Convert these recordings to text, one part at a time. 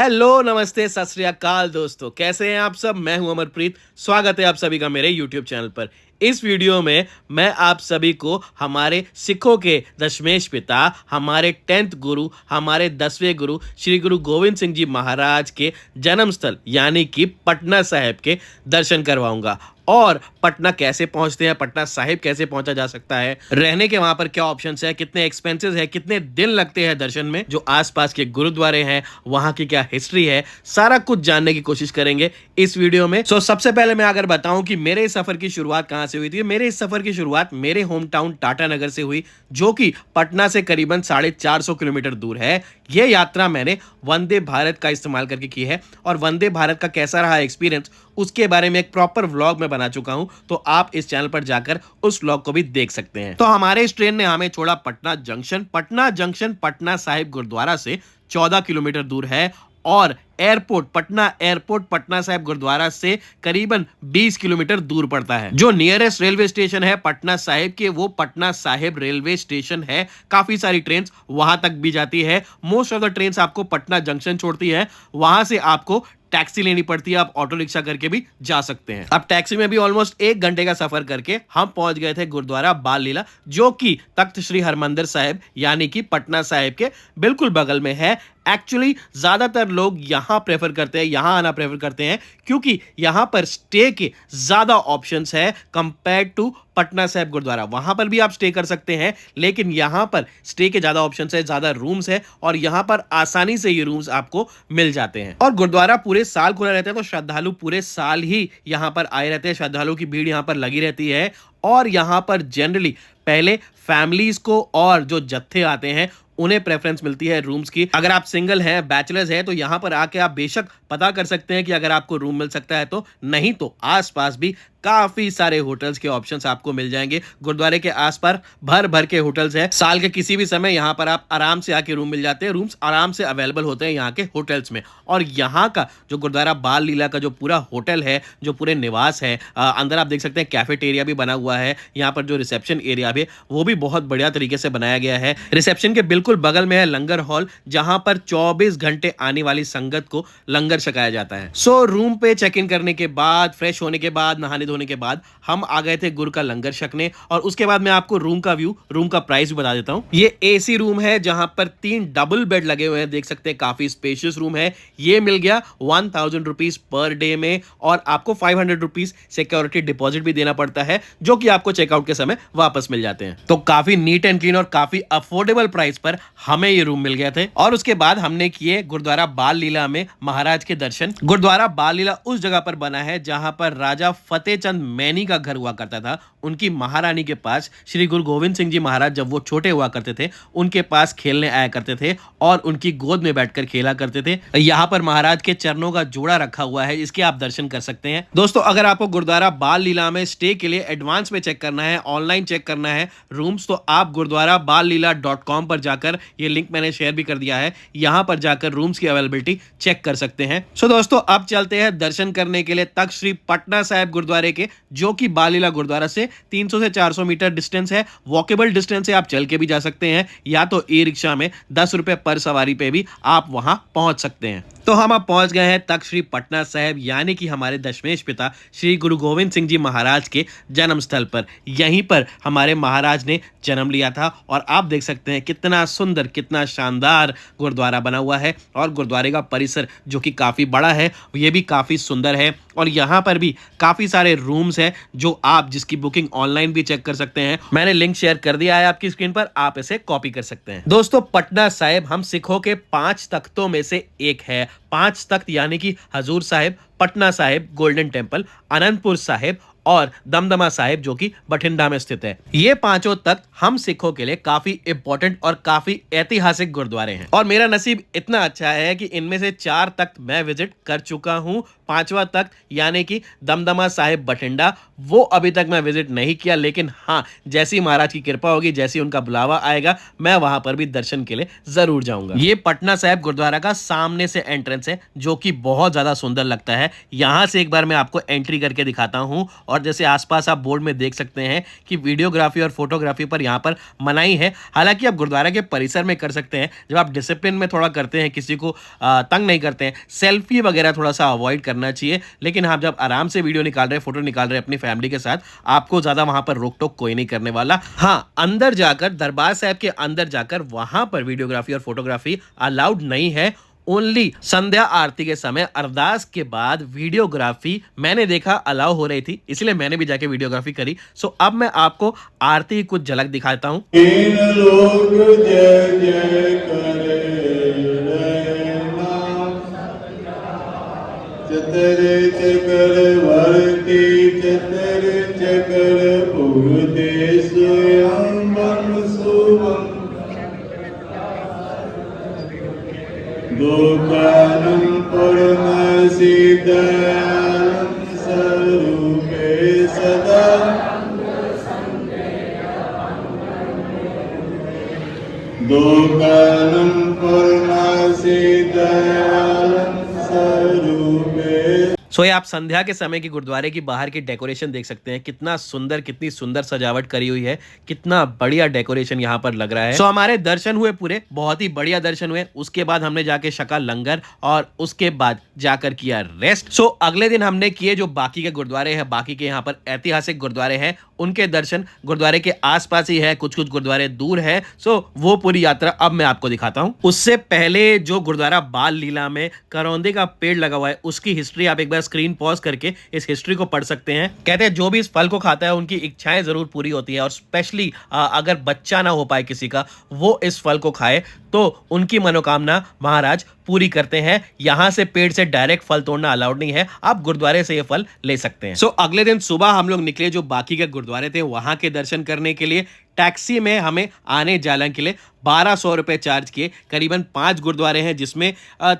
Hello नमस्ते सत श्री अकाल दोस्तों, कैसे हैं आप सब। मैं हूं अमरप्रीत। स्वागत है आप सभी का मेरे YouTube चैनल पर। इस वीडियो में मैं आप सभी को हमारे सिखों के दशमेश पिता, हमारे 10th गुरु, हमारे 10वें गुरु श्री गुरु गोविंद सिंह जी महाराज के जन्म स्थल यानी कि पटना साहिब के दर्शन करवाऊंगा। और पटना कैसे पहुंचते हैं, पटना साहिब कैसे पहुंचा जा सकता है, रहने के वहां पर क्या ऑप्शंस है, कितने एक्सपेंसेस है, कितने दिन लगते हैं दर्शन में, जो आसपास के गुरुद्वारे हैं वहां की क्या हिस्ट्री है, सारा कुछ जानने की कोशिश करेंगे इस वीडियो में। सबसे पहले मैं अगर बताऊं कि मेरे इस सफर की शुरुआत कहां से हुई थी। मेरे इस सफर की शुरुआत मेरे होम टाउन टाटा नगर से हुई, जो कि पटना से करीबन 450 किलोमीटर दूर है। यह यात्रा मैंने वंदे भारत का इस्तेमाल करके की है और वंदे भारत का कैसा रहा एक्सपीरियंस उसके बारे में एक प्रॉपर व्लॉग में बना चुका हूं, तो आप इस चैनल पर जाकर उस व्लॉग को भी देख सकते हैं। तो हमारे इस ट्रेन ने हमें छोड़ा पटना जंक्शन। पटना जंक्शन पटना साहिब गुरुद्वारा से 14 किलोमीटर दूर है और एयरपोर्ट पटना एयरपोर्ट पटना साहिब गुरुद्वारा से करीबन 20 किलोमीटर दूर पड़ता है। जो नियरेस्ट रेलवे स्टेशन है पटना साहिब के, वो पटना साहिब रेलवे स्टेशन है। काफी सारी ट्रेन वहां तक भी जाती है। मोस्ट ऑफ द ट्रेन आपको पटना जंक्शन छोड़ती है, वहां से आपको टैक्सी लेनी पड़ती है। आप ऑटो रिक्शा करके भी जा सकते हैं। अब टैक्सी में भी ऑलमोस्ट 1 घंटे का सफर करके हम पहुंच गए थे गुरुद्वारा बाल लीला, जो कि तख्त श्री हरमंदिर साहिब यानी कि पटना साहिब के बिल्कुल बगल में है। एक्चुअली ज्यादातर लोग यहां प्रेफर करते हैं, यहां आना प्रेफर करते हैं, क्योंकि यहां पर स्टे के ज्यादा ऑप्शंस है कंपेयर टू पटना साहिब गुरुद्वारा। वहां पर भी आप स्टे कर सकते हैं, लेकिन यहां पर स्टे के ज्यादा ऑप्शंस है, ज्यादा रूम्स है और यहां पर आसानी से ये रूम्स आपको मिल जाते हैं। और गुरुद्वारा पूरे साल खुला रहता है, तो श्रद्धालु पूरे साल ही यहां पर आए रहते हैं। श्रद्धालुओं की भीड़ यहां पर लगी रहती है और यहां पर जनरली पहले फैमिलीज को और जो जत्थे आते हैं उन्हें प्रेफरेंस मिलती है रूम्स की। अगर आप सिंगल हैं, बैचलर्स हैं, तो यहां पर आके आप बेशक पता कर सकते हैं कि अगर आपको रूम मिल सकता है तो, नहीं तो आसपास भी काफी सारे होटल्स के ऑप्शंस आपको मिल जाएंगे। गुरुद्वारे के आसपास भर भर के होटल्स हैं। साल के किसी भी समय यहां पर आप आराम से आके रूम मिल जाते हैं। रूम्स आराम से अवेलेबल होते हैं यहाँ के होटल्स में। और यहाँ का जो गुरुद्वारा बाल लीला का जो पूरा होटल है, जो पूरे निवास है, अंदर आप देख सकते हैं कैफेटेरिया भी बना हुआ है। यहाँ पर जो रिसेप्शन एरिया भी वो भी बहुत बढ़िया तरीके से बनाया गया है। रिसेप्शन के बिल्कुल बगल में है लंगर हॉल, जहां पर 24 घंटे आने वाली संगत को लंगर छकाया जाता है। रूम पे चेक इन करने के बाद, फ्रेश होने के बाद, नहाने होने के बाद हम आ गए थे गुरु का लंगर छकने। और उसके बाद मैं आपको रूम का व्यू, रूम का प्राइस भी बता देता हूं। ये एसी रूम है जहां पर 3 डबल बेड लगे हुए हैं, देख सकते हैं काफी स्पेशियस रूम है। ये मिल गया 1000 रुपीज पर डे में और आपको 500 रुपीज सिक्योरिटी डिपॉजिट भी देना पड़ता है, जो कि आपको चेकआउट के समय वापस मिल जाते हैं। तो काफी नीट एंड क्लीन और काफी अफोर्डेबल प्राइस पर हमें ये रूम मिल गए थे। और उसके बाद हमने किए गुरुद्वारा बाल लीला में महाराज के दर्शन। गुरुद्वारा बाल लीला उस जगह पर बना है जहां पर राजा फतेह चंद मैनी का घर हुआ करता था। उनकी महारानी के पास श्री गुरु गोविंद सिंह जी महाराज जब वो छोटे हुआ करते थे, उनके पास खेलने आया करते थे और उनकी गोद में बैठकर खेला करते थे। यहाँ पर महाराज के चरणों का जोड़ा रखा हुआ है, इसके आप दर्शन कर सकते हैं। दोस्तों, अगर आपको गुरुद्वारा बाल लीला में स्टे के लिए एडवांस में चेक करना है, ऑनलाइन चेक करना है रूम्स, तो आप गुरुद्वारा बाल लीला .com पर जाकर, ये लिंक मैंने शेयर भी कर दिया है, यहां पर जाकर रूम्स की अवेलेबिलिटी चेक कर सकते हैं। दोस्तों, अब चलते हैं दर्शन करने के लिए तख्त श्री पटना साहिब गुरुद्वारे के, जो कि बाल लीला गुरुद्वारा से 300 से 400 मीटर डिस्टेंस है। वॉकेबल डिस्टेंस है, आप चल के भी जा सकते हैं या तो ई रिक्शा में 10 रुपए पर सवारी पे भी आप वहां पहुंच सकते हैं। तो हम अब पहुंच गए हैं तख्त श्री पटना साहिब यानी कि हमारे दशमेश पिता श्री गुरु गोविंद सिंह जी महाराज के जन्म स्थल पर। यहीं पर हमारे महाराज ने जन्म लिया था और आप देख सकते हैं कितना सुंदर, कितना शानदार गुरुद्वारा बना हुआ है। और गुरुद्वारे का परिसर जो कि काफी बड़ा है, ये भी काफी सुंदर है। और यहाँ पर भी काफी सारे रूम्स हैं जो आप जिसकी बुकिंग ऑनलाइन भी चेक कर सकते हैं। मैंने लिंक शेयर कर दिया है आपकी स्क्रीन पर, आप इसे कॉपी कर सकते हैं। दोस्तों, पटना साहिब हम सिखों के 5 तख्तों में से एक है। 5 तख्त यानी कि हजूर साहिब, पटना साहिब गोल्डन टेम्पल, अनंतपुर साहिब और दमदमा साहिब जो कि बठिंडा में स्थित है। ये 5 तख्त हम सिखों के लिए काफी इंपॉर्टेंट और काफी ऐतिहासिक गुरुद्वारे हैं। और मेरा नसीब इतना अच्छा है कि इनमें से 4 तख्त मैं विजिट कर चुका हूं। 5वां तख्त यानी कि दमदमा साहिब बठिंडा, वो अभी तक मैं विजिट नहीं किया, लेकिन हाँ, जैसी महाराज की कृपा होगी, जैसी उनका बुलावा आएगा, मैं वहां पर भी दर्शन के लिए जरूर जाऊंगा। ये पटना साहिब गुरुद्वारा का सामने से एंट्रेंस है, जो कि बहुत ज्यादा सुंदर लगता है। यहां से एक बार मैं आपको एंट्री करके दिखाता हूं और जैसे आसपास आप बोर्ड में देख सकते हैं कि वीडियोग्राफी और फोटोग्राफी पर यहाँ पर मनाही है। हालांकि आप गुरुद्वारा के परिसर में कर सकते हैं, जब आप डिसिप्लिन में थोड़ा करते हैं, किसी को तंग नहीं करते हैं, सेल्फी वगैरह थोड़ा सा अवॉइड करना चाहिए। लेकिन आप जब आराम से वीडियो निकाल रहे हैं, फोटो निकाल रहे हैं अपनी फैमिली के साथ, आपको ज़्यादा वहाँ पर रोक टोक कोई नहीं करने वाला। हाँ, अंदर जाकर, दरबार साहब के अंदर जाकर वहाँ पर वीडियोग्राफी और फोटोग्राफी अलाउड नहीं है। ओनली संध्या आरती के समय अरदास के बाद वीडियोग्राफी मैंने देखा अलाउ हो रही थी, इसलिए मैंने भी जाके वीडियोग्राफी करी। सो अब मैं आपको आरती की कुछ झलक दिखाता हूँ। चतर चकर भरती चतर चकर पुरते स्वयं शुभम दुकानं पूर्ण सिद्धं स्वरूपे सदा दुकानं पूर्ण सिद्धं स्वरूपे। सो ये आप संध्या के समय की गुरुद्वारे की बाहर की डेकोरेशन देख सकते हैं, कितना सुंदर, कितनी सुंदर सजावट करी हुई है, कितना बढ़िया डेकोरेशन यहाँ पर लग रहा है। सो हमारे दर्शन हुए पूरे, बहुत ही बढ़िया दर्शन हुए। उसके बाद हमने जाके छका लंगर और उसके बाद जाकर किया रेस्ट। सो अगले दिन हमने किए जो बाकी के गुरुद्वारे हैं, बाकी के यहाँ पर ऐतिहासिक गुरुद्वारे हैं, उनके दर्शन गुरुद्वारे के आसपास ही है, कुछ कुछ गुरुद्वारे दूर है। सो वो पूरी यात्रा अब मैं आपको दिखाता हूँ। उससे पहले जो गुरुद्वारा बाल लीला में करौंदे का पेड़ लगा हुआ है, उसकी हिस्ट्री आप एक बार स्क्रीन पॉज करके इस हिस्ट्री को पढ़ सकते हैं। कहते हैं जो भी इस फल को खाता है उनकी इच्छाएं जरूर पूरी होती है, और स्पेशली अगर बच्चा ना हो पाए किसी का, वो इस फल को खाए तो उनकी मनोकामना महाराज पूरी करते हैं। यहां से पेड़ से डायरेक्ट फल तोड़ना अलाउड नहीं है, आप गुरुद्वारे से ये फल ले सकते हैं। सो अगले दिन सुबह हम लोग निकले जो बाकी के गुरुद्वारे थे वहां के दर्शन करने के लिए। टैक्सी में हमें आने जाने के लिए 1200 रुपये चार्ज किए। करीबन 5 गुरुद्वारे हैं जिसमें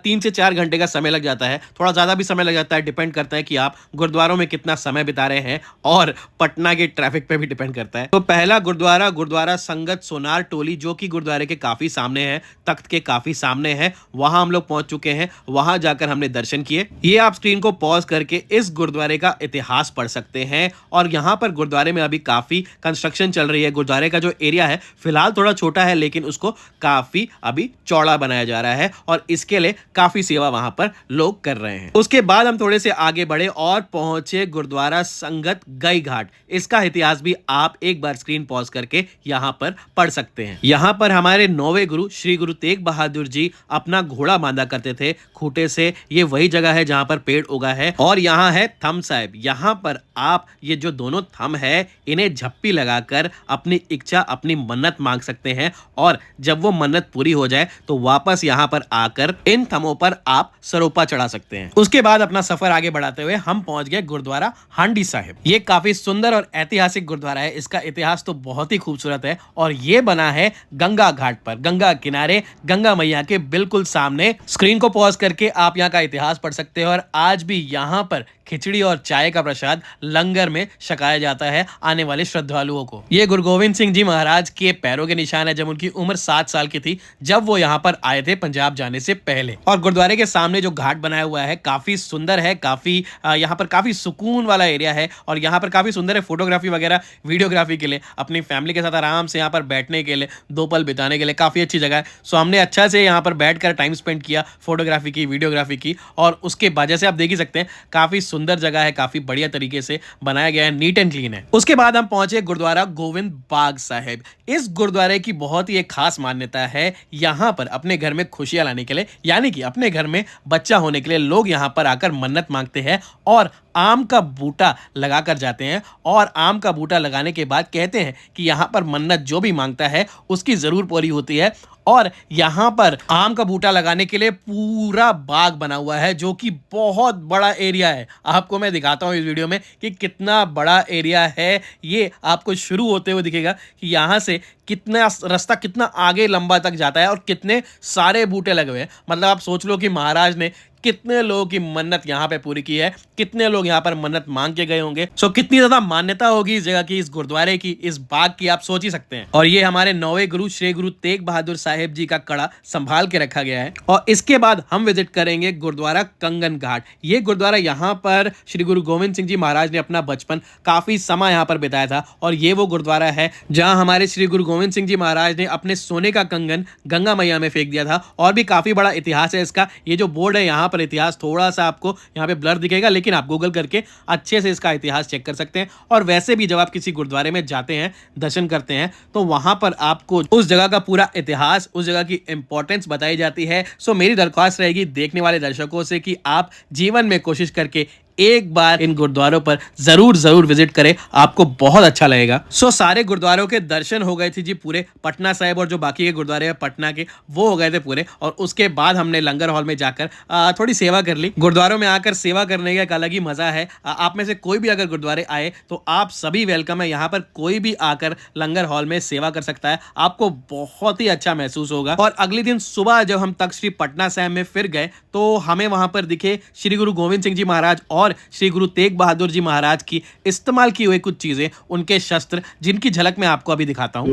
3 से 4 घंटे का समय लग जाता है, थोड़ा ज़्यादा भी समय लग जाता है, डिपेंड करता है कि आप गुरुद्वारों में कितना समय बिता रहे हैं, और पटना के ट्रैफिक पे भी डिपेंड करता है। तो पहला गुरुद्वारा गुरुद्वारा संगत सोनार टोली, जो कि गुरुद्वारे के काफ़ी सामने है, तख्त के काफ़ी सामने है, वहाँ हम लोग पहुँच चुके हैं। वहाँ जाकर हमने दर्शन किए। ये आप स्क्रीन को पॉज करके इस गुरुद्वारे का इतिहास पढ़ सकते हैं। और यहाँ पर गुरुद्वारे में अभी काफ़ी कंस्ट्रक्शन चल रही है। गुरुद्वारे का जो एरिया है फिलहाल थोड़ा छोटा है, लेकिन उसको काफी अभी चौड़ा बनाया जा रहा है, और इसके लिए काफी सेवा वहां पर लोग कर रहे हैं। उसके बाद हम थोड़े से आगे बढ़े और पहुंचे गुरुद्वारा संगत गई घाट। इसका इतिहास भी आप एक बार स्क्रीन पॉज करके यहां पर पढ़ सकते हैं। यहां पर हमारे 9वें गुरु श्री गुरु तेग बहादुर जी अपना घोड़ा बांधा करते थे खूंटे से। ये वही जगह है जहां पर पेड़ उगा है। और यहाँ है थम साहिब। यहाँ पर आप ये जो दोनों थम है, इन्हें झप्पी लगाकर अपनी इच्छा, अपनी मन्नत मांग सकते हैं, और जब वो मन्नत पूरी हो जाए तो वापस यहाँ पर आकर इन थमों पर आप सरोपा चढ़ा सकते हैं। उसके बाद अपना सफर आगे बढ़ाते हुए हम पहुंच गए गुरुद्वारा हांडी साहिब। ये काफी सुंदर और ऐतिहासिक गुरुद्वारा है। इसका इतिहास तो बहुत ही खूबसूरत है, और ये बना है गंगा घाट पर, गंगा किनारे, गंगा मैया के बिल्कुल सामने। स्क्रीन को पॉज करके आप यहाँ का इतिहास पढ़ सकते हैं। और आज भी यहाँ पर खिचड़ी और चाय का प्रसाद लंगर में छकाया जाता है आने वाले श्रद्धालुओं को। ये गुरु गोविंद सिंह जी महाराज के पैरों के निशान है, जब उनकी उम्र 7 साल की थी, जब वो यहाँ पर आए थे पंजाब जाने से पहले। और गुरुद्वारे के सामने जो घाट बनाया हुआ है काफी सुंदर है, काफी यहाँ पर काफी सुकून वाला एरिया है, और यहाँ पर काफी सुंदर है फोटोग्राफी वगैरह, वीडियोग्राफी के लिए, अपनी फैमिली के साथ आराम से यहाँ पर बैठने के लिए, 2 पल बिताने के लिए काफी अच्छी जगह है। सो हमने अच्छा से यहाँ पर बैठकर टाइम स्पेंड किया, फोटोग्राफी की, वीडियोग्राफी की, और उसके बाद जैसे आप देख ही सकते हैं काफी सुंदर जगह है, काफी बढ़िया तरीके से बनाया गया है, नीट एंड क्लीन है। उसके बाद हम पहुंचे गुरुद्वारा गोविंद बाग साहिब। इस गुरुद्वारे की बहुत ही एक खास मान्यता है। यहाँ पर अपने घर में खुशियां लाने के लिए, यानी कि अपने घर में बच्चा होने के लिए लोग यहाँ पर आकर मन्नत मांगते हैं और आम का बूटा लगाकर जाते हैं। और आम का बूटा लगाने के बाद कहते हैं कि यहाँ पर मन्नत जो भी मांगता है उसकी जरूर पूरी होती है। और यहाँ पर आम का बूटा लगाने के लिए पूरा बाग बना हुआ है, जो कि बहुत बड़ा एरिया है। आपको मैं दिखाता हूँ इस वीडियो में कि कितना बड़ा एरिया है। ये आपको शुरू होते हुए दिखेगा कि यहाँ से कितना रास्ता कितना आगे लंबा तक जाता है और कितने सारे बूटे लगे हुए हैं। मतलब आप सोच लो कि महाराज ने कितने लोगों की मन्नत यहाँ पे पूरी की है, कितने लोग यहाँ पर मन्नत मांग के गए होंगे। सो कितनी ज्यादा मान्यता होगी इस जगह की, इस गुरुद्वारे की, इस बाग की, आप सोच ही सकते हैं। और ये हमारे 9वें गुरु श्री गुरु तेग बहादुर साहिब जी का कड़ा संभाल के रखा गया है। और इसके बाद हम विजिट करेंगे गुरुद्वारा कंगन घाट। ये गुरुद्वारा यहाँ पर श्री गुरु गोविंद सिंह जी महाराज ने अपना बचपन काफी समय यहाँ पर बिताया था। और ये वो गुरुद्वारा है जहाँ हमारे श्री गुरु गोविंद सिंह जी महाराज ने अपने सोने का कंगन गंगा मैया में फेंक दिया था। और भी काफी बड़ा इतिहास है इसका। ये जो बोर्ड है यहाँ पर इतिहास थोड़ा सा आपको यहाँ पे ब्लर दिखेगा, लेकिन आप गूगल करके अच्छे से इसका इतिहास चेक कर सकते हैं। और वैसे भी जब आप किसी गुरुद्वारे में जाते हैं, दर्शन करते हैं, तो वहां पर आपको उस जगह का पूरा इतिहास, उस जगह की इंपॉर्टेंस बताई जाती है। सो मेरी दरख्वास्त रहेगी देखने वाले दर्शकों से कि आप जीवन में कोशिश करके एक बार इन गुरुद्वारों पर जरूर विजिट करें, आपको बहुत अच्छा लगेगा। सो सारे गुरुद्वारों के दर्शन हो गए थे जी पूरे। पटना साहिब और जो बाकी के गुरुद्वारे हैं पटना के, वो हो गए थे पूरे। और उसके बाद हमने लंगर हॉल में जाकर थोड़ी सेवा कर ली। गुरुद्वारों में आकर सेवा करने का एक अलग ही मजा है। आप में से कोई भी अगर गुरुद्वारे आए तो आप सभी वेलकम है। यहाँ पर कोई भी आकर लंगर हॉल में सेवा कर सकता है, आपको बहुत ही अच्छा महसूस होगा। और अगले दिन सुबह जब हम तख्त श्री पटना साहिब में फिर गए तो हमें वहां पर दिखे श्री गुरु गोविंद सिंह जी महाराज और श्री गुरु तेग बहादुर जी महाराज की इस्तेमाल की हुई कुछ चीजें, उनके शस्त्र, जिनकी झलक मैं आपको अभी दिखाता हूं।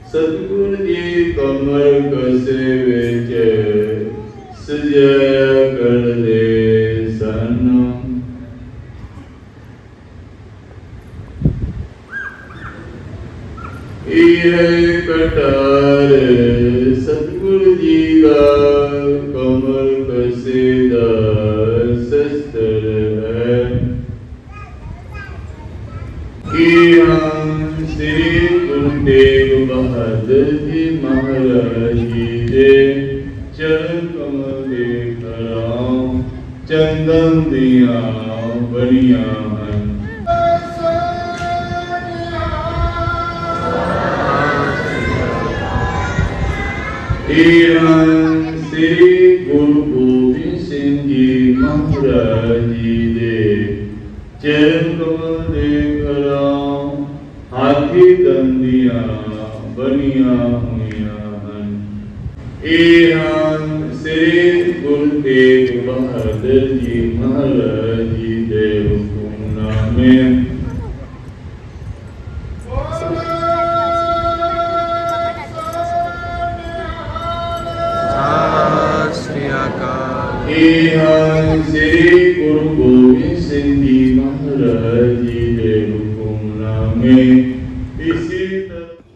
सतगुरु जी कमर कसे विच सजया कर दे सन। ये कटार सतगुरु जी का कमर कसेदा शस्त्र है कि हम श्री गुरु तेग बहादुर जी महाराज जी दे चरण कमल देखरां चंदन दिया बनिया हन। श्री गुरु गोविंद सिंह जी महाराज जी दे चरण कमल देखरां हाथी दंदिया बनिया हुइया हन। श्री गुरु तेग बहादुर जी महाराज जी दे हुक्मनामे। श्री गुरु गोविंद सिंह जी महाराज जी दे हुक्मनामे।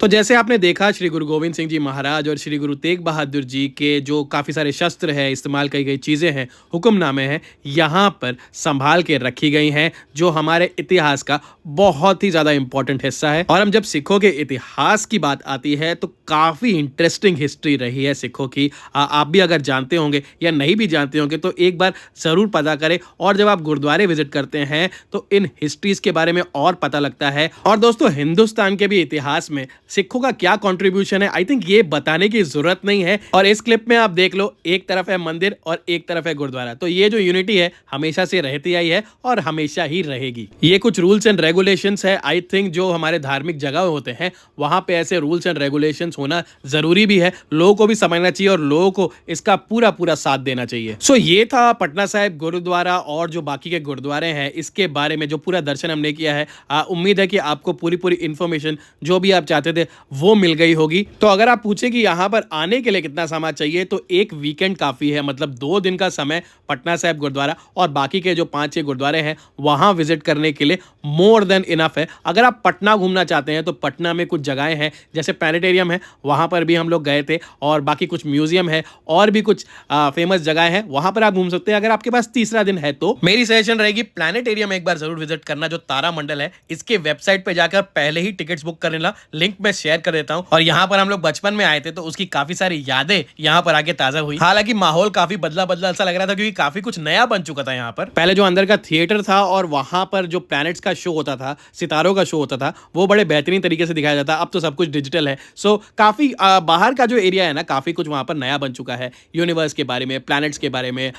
तो जैसे आपने देखा श्री गुरु गोविंद सिंह जी महाराज और श्री गुरु तेग बहादुर जी के जो काफ़ी सारे शस्त्र हैं, इस्तेमाल की गई चीज़ें हैं, हुक्मनामे हैं, यहाँ पर संभाल के रखी गई हैं, जो हमारे इतिहास का बहुत ही ज़्यादा इंपॉर्टेंट हिस्सा है। और हम जब सिखों के इतिहास की बात आती है तो काफ़ी इंटरेस्टिंग हिस्ट्री रही है सिखों की। आप भी अगर जानते होंगे या नहीं भी जानते होंगे तो एक बार ज़रूर पता करें। और जब आप गुरुद्वारे विजिट करते हैं तो इन हिस्ट्रीज़ के बारे में और पता लगता है। और दोस्तों, हिंदुस्तान के भी इतिहास में सिखों का क्या कंट्रीब्यूशन है, आई थिंक ये बताने की जरूरत नहीं है। और इस क्लिप में आप देख लो, एक तरफ है मंदिर और एक तरफ है गुरुद्वारा। तो ये जो यूनिटी है हमेशा से रहती आई है और हमेशा ही रहेगी। ये कुछ रूल्स एंड रेगुलेशंस है, आई थिंक जो हमारे धार्मिक जगह होते हैं वहां पे ऐसे रूल्स एंड रेगुलेशंस होना जरूरी भी है। लोगों को भी समझना चाहिए और लोगों को इसका पूरा पूरा साथ देना चाहिए। सो ये था पटना साहिब गुरुद्वारा और जो बाकी के गुरुद्वारे हैं इसके बारे में जो पूरा दर्शन हमने किया है। उम्मीद है कि आपको पूरी पूरी इंफॉर्मेशन जो भी आप चाहते थे वो मिल गई होगी। तो अगर आप पूछे कि यहाँ पर आने के लिए कितना समय चाहिए तो एक वीकेंड काफी है। मतलब 2 दिन का समय पटना साहिब गुरुद्वारा और बाकी के जो 5-6 गुरुद्वारे हैं वहां विजिट करने के लिए मोर देन इनफ है। अगर आप पटना घूमना चाहते हैं तो पटना में कुछ जगहें हैं, जैसे प्लैनेटेरियम है, वहां पर भी हम लोग गए थे। और बाकी कुछ म्यूजियम है और भी कुछ फेमस जगह है, वहां पर आप घूम सकते हैं। अगर आपके पास तीसरा दिन है तो मेरी सजेशन रहेगी प्लैनेटेरियम एक बार जरूर विजिट करना, जो तारा मंडल है। इसके वेबसाइट पे जाकर पहले ही टिकट्स बुक कर लेना, लिंक में शेयर कर देता हूँ। और यहाँ पर हम लोग बचपन में आए थे तो उसकी काफी सारी यादें यहाँ पर आके ताजा हुई। हालांकि माहौल काफी बदला बदला सा लग रहा था क्योंकि काफी कुछ नया बन चुका था यहाँ पर। पहले जो अंदर का थिएटर था और वहां पर जो प्लैनेट्स का शो होता था, सितारों का शो होता था, वो बड़े बेहतरीन तरीके से दिखाया जाता। अब तो सब कुछ डिजिटल है। सो काफी बाहर का जो एरिया है ना, काफी कुछ वहां पर नया बन चुका है। यूनिवर्स के बारे में, प्लैनेट्स के बारे में,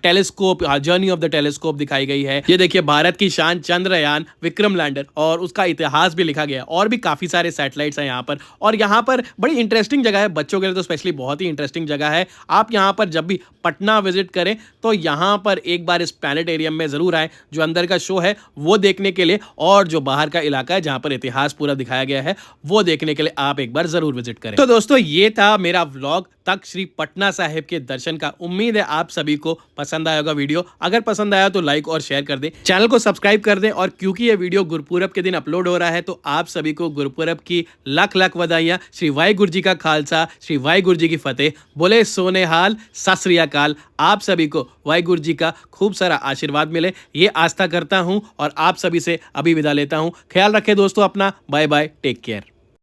telescope, journey of the telescope दिखाई गई है। ये देखिए भारत की शान चंद्रयान, विक्रम लैंडर, और उसका इतिहास भी लिखा गया है। और भी काफी सारे सैटेलाइट्स हैं यहाँ पर। और यहाँ पर बड़ी इंटरेस्टिंग जगह है बच्चों के लिए, तो स्पेशली बहुत ही इंटरेस्टिंग जगह है। आप यहाँ पर जब भी पटना विजिट करें तो यहाँ पर एक बार इस प्लैनेटेरियम में जरूर आए, जो अंदर का शो है वो देखने के लिए, और जो बाहर का इलाका है जहां पर इतिहास पूरा दिखाया गया है वो देखने के लिए आप एक बार जरूर विजिट करें। तो दोस्तों ये था मेरा व्लॉग तख्त श्री पटना साहिब के दर्शन का। उम्मीद है आप सभी को पसंद आया होगा वीडियो। अगर पसंद आया तो लाइक और शेयर कर दें, चैनल को सब्सक्राइब कर दें। और क्योंकि ये वीडियो गुरपुरब के दिन अपलोड हो रहा है तो आप सभी को गुरपुरब की लाख लाख बधाइयां। श्री वाहिगुरु जी का खालसा, श्री वाहिगुरु जी की फतेह। बोले सोनेहाल, सत श्री अकाल। आप सभी को वाहिगुरु जी का खूब सारा आशीर्वाद मिले, ये आस्था करता हूं और आप सभी से अभी विदा लेता हूं। ख्याल रखें दोस्तों अपना। Bye bye, take care.